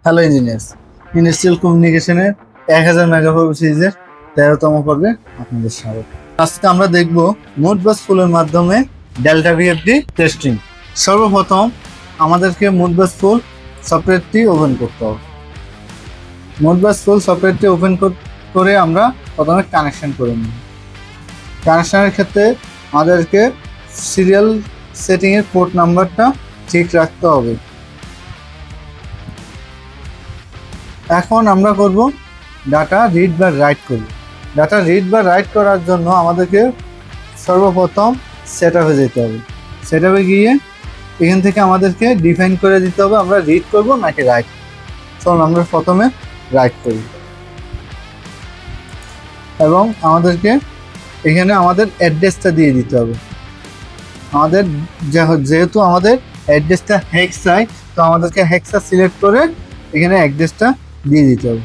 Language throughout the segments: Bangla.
হ্যালো ইঞ্জিনিয়ার্স, ইন্ডাস্ট্রিয়াল কমিউনিকেশনের 1000 মেগাফাইভ সিরিজের 13তম পর্বে আপনাদের স্বাগত। আজকে আমরা দেখব মোডবাস ফুলের মাধ্যমে ডেল্টা ভিএফডি টেস্টিং। সর্বপ্রথম আমাদেরকে মোডবাস ফুল সফটওয়্যারটি ওপেন করতে হবে। মোডবাস ফুল সফটওয়্যারটি ওপেন করে আমরা প্রথমে কানেকশন করে নিই। কানেকশনের ক্ষেত্রে আমাদেরকে সিরিয়াল সেটিংয়ের পোর্ট নাম্বারটা ঠিক রাখতে হবে। এখন আমরা করব ডাটা রিড বা রাইট করব। ডাটা রিড বা রাইট করার জন্য আমাদেরকে সর্বপ্রথম সেটআপে যেতে হবে। সেটআপে গিয়ে এখান থেকে আমাদেরকে ডিফাইন করে দিতে হবে আমরা রিড করব নাকি রাইট। চলুন আমরা প্রথমে রাইট করি এবং আমাদেরকে এখানে আমাদের অ্যাড্রেসটা দিয়ে দিতে হবে। আমাদের যেহেতু আমাদের অ্যাড্রেসটা হেক্সাই, তো আমাদেরকে হেক্সা সিলেক্ট করে এখানে অ্যাড্রেসটা দিয়ে দিতে হবে।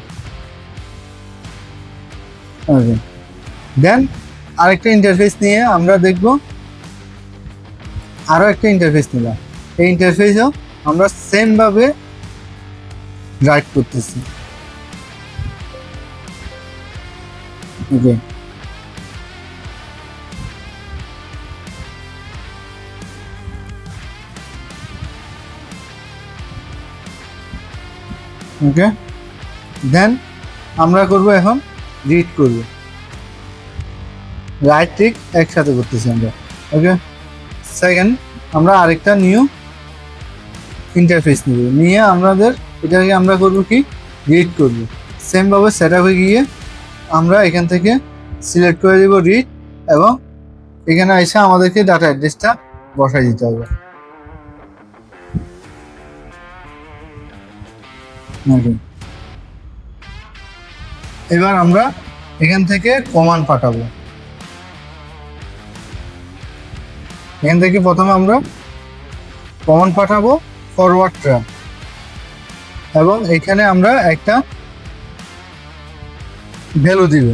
ওকে, দেন আরেকটা ইন্টারফেস নিয়ে আমরা দেখব। আরও একটা ইন্টারফেস নিলাম। এই ইন্টারফেসেও আমরা সেমভাবে রাইট করতেছি। ওকে, ওকে, দেন আমরা করব এখন রিড করব। রাইট ঠিক একসাথে করতেছি আমরা। ওকে, সেকেন্ড আমরা আরেকটা নিউ ইন্টারফেস নিয়ে আমাদের এটাকে আমরা করব কি রিড করব। সেমভাবে সেটআপে গিয়ে আমরা এখান থেকে সিলেক্ট করে দেব রিড এবং এখানে এসে আমাদেরকে ডাটা অ্যাড্রেসটা বসাই দিতে হবে। ওকে, এবার আমরা এখান থেকে কমান্ড পাঠাবো। এখান থেকে প্রথমে আমরা কমান্ড পাঠাবো ফরওয়ার্ড ট্র্যাক এবং এখানে আমরা একটা ভ্যালু দিব।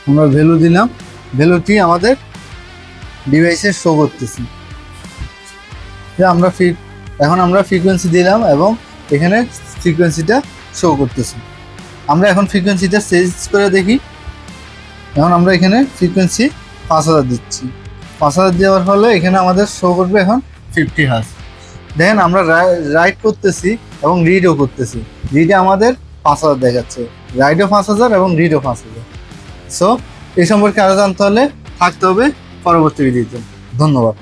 আমরা ভ্যালু দিলাম, ভ্যালুটি আমাদের ডিভাইসে শো করতেছি। এখন আমরা ফ্রিকোয়েন্সি দিলাম এবং এখানে ফ্রিকোয়েন্সিটা শো করতেছি। আমরা এখন ফ্রিকোয়েন্সিটা চেঞ্জ করে দেখি। এখন আমরা এখানে ফ্রিকোয়েন্সি 5000 দিচ্ছি। 5000 দেওয়ার ফলে এখানে আমাদের শো করবে এখন 50 হার্জ। দেখেন আমরা রাইট করতেছি এবং রিডও করতেছি। রিডে আমাদের 5000 দেখাচ্ছে, রাইটও 5000 এবং রিডও 5000। সো এই সম্পর্কে আরও জানতে হলে থাকতে হবে পরবর্তী ভিডিওতে। ধন্যবাদ।